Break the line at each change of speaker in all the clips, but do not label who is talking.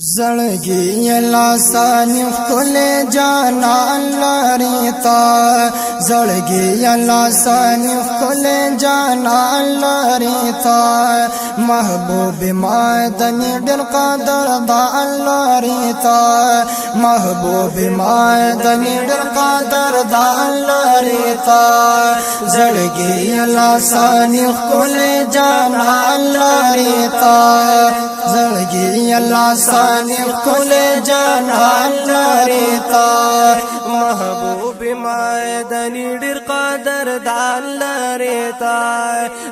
زړګي لاسانی خپل جانان لري تا زړګي لاسانی خپل جانان لري تا محبوب ما دني ډېر قدر دا لري تا محبوب ما دني ډېر قدر دا لري تا زړګي لاسانی خپل جانان لري تا زړګي لاسانی کل جانان لري تا
محبوب ما دني ډېر قدر دان لري تا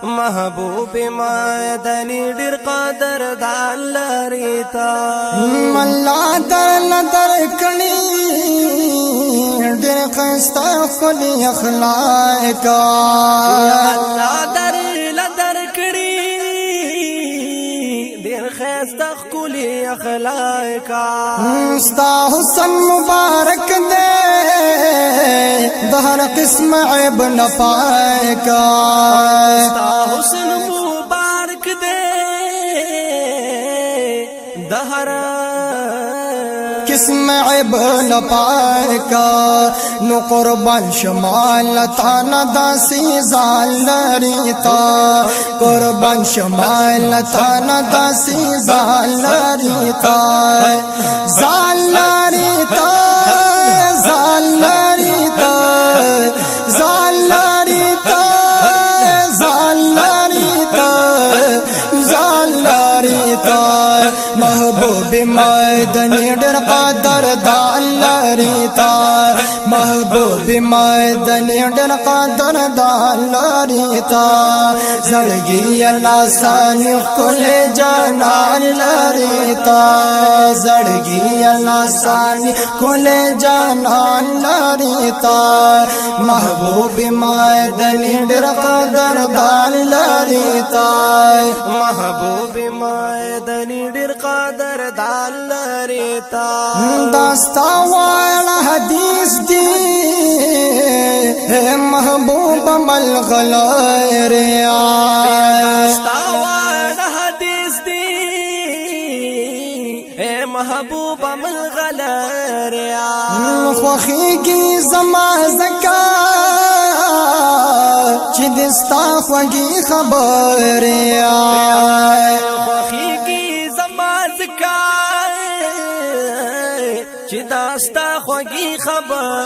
محبوب ما دني ډېر قدر دان لري تا
الله در کړي ډېر خسته خپل اخلاق
الله در کړي خیستا خکولی اخلاق
ستا حسن مبارک دے دہر قسم عیب نپائکا
ستا حسن مبارک دے دہر
قسم عیب نپائکا نو قربان شمال تانا داسی زال لري تا قربان شمال تانا داسی زال لري تا زال لري تا زال لري تا زال لري تا زال لري تا زال لري تا محبوب مدني ډېر قدر دان لري تا محبوب مدني ډېر قدر دان لري تا زړګي لاسانی خپل جانان لري تا زړګي لاسانی خپل جانان لري تا محبوب مدني ډېر قدر دان لري تا
محبوب مدني ډېر قدر دان لري تا
داستا والا حدیث دی محبوب ملغلر
داستا والا حدیث دی محبوب ملغلر
خوخی کی زما زکا چی دستا خوگی خبر
خوخی کی زما زکا چی داستا خوگی خبر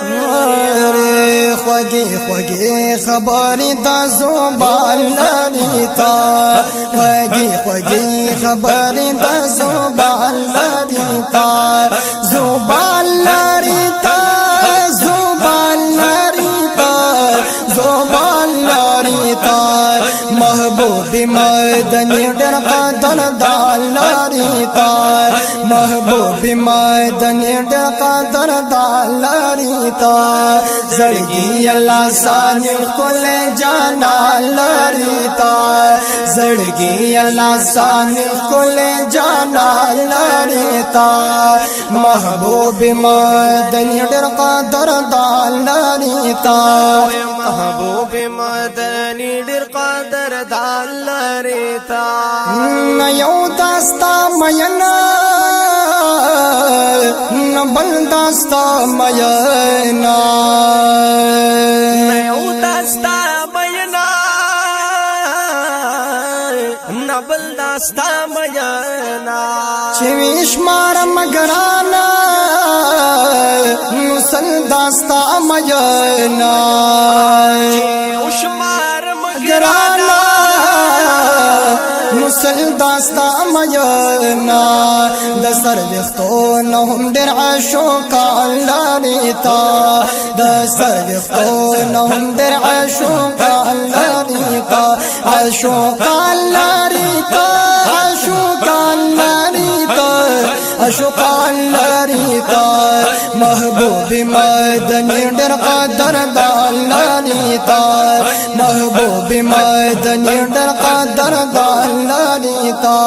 خوگی خبری دا زبان لري تا خوگی خبری دا زبان لري تا زبان لري تا زبان لري تا زبان لري تا محبوب مدني ډېر قدر دان لري تا محبوب مدني ډېر قدر دان لري تا زړګي لاسانی خپل جانان لري تا زړګي لاسانی خپل جانان لري تا محبوب مدني ډېر قدر دان لري تا
محبوب مدني ډېر قدر دان لري تا
یو داستا مینا نبل داستا مینا
یو داستا مینا نبل داستا مینا
چویش مار مگرانا نسل داستا مینا
چوشمار مگرانا
مسل داستا مینا د سر وختو نه هم ډېر عاشقان لري تا د سر وختو نه هم ډېر عاشقان لري تا عاشقان لري تا عاشقان لري تا عاشقان لري تا محبوب مدني ډېر قدر دان لري تا محبوب مدني ډېر قدر دان لري تا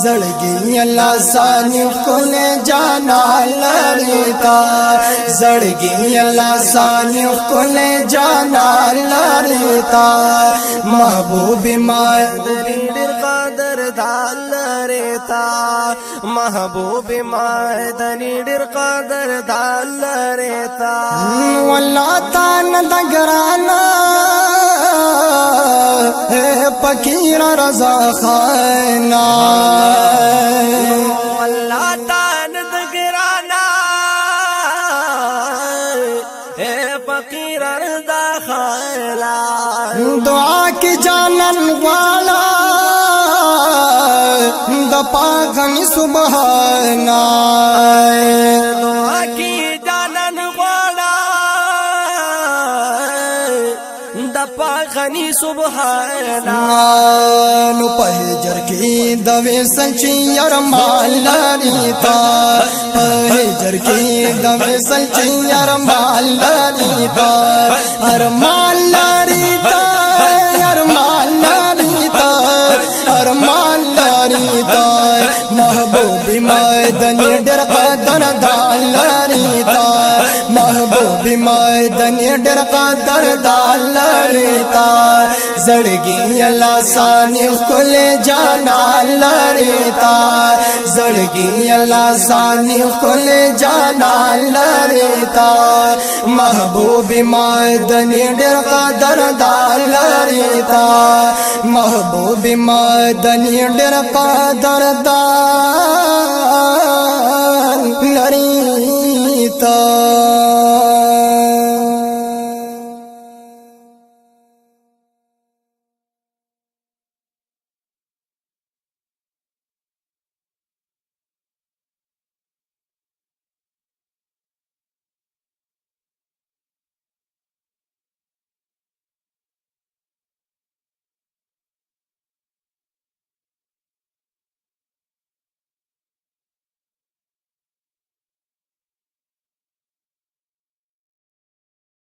زړګي لاسانی خپل جانان لري تا زړګي لاسانی خپل جانان لري تا محبوب مدني ډېر
قدر دال ریتا محبوب مدنی ډیر قدر دال ریتا
والله تان دګرانا فقیر رضا خانا
والله تان دګرانا فقیر رضا خالا
دعا کی جانن والا د پاغنی سبحانا
دعا کی جانن والا د پاغنی سبحانا
نو پهجر کی د وسل چی ارمان لري تا پهجر کی د وسل چی ارمان لري تا ارمان لري تا ارمان لري تا ارمان لري تا محبوب مدنی ډېر قدر دال لري تا محبوب مدنی ډېر قدر دال لري تا زړګي الله ساني خل جانا لري تا زړګي الله ساني خل جانا لري تا محبوب مدنی ډېر قدر دال لري تا محبوب مدنی ډېر قدر دال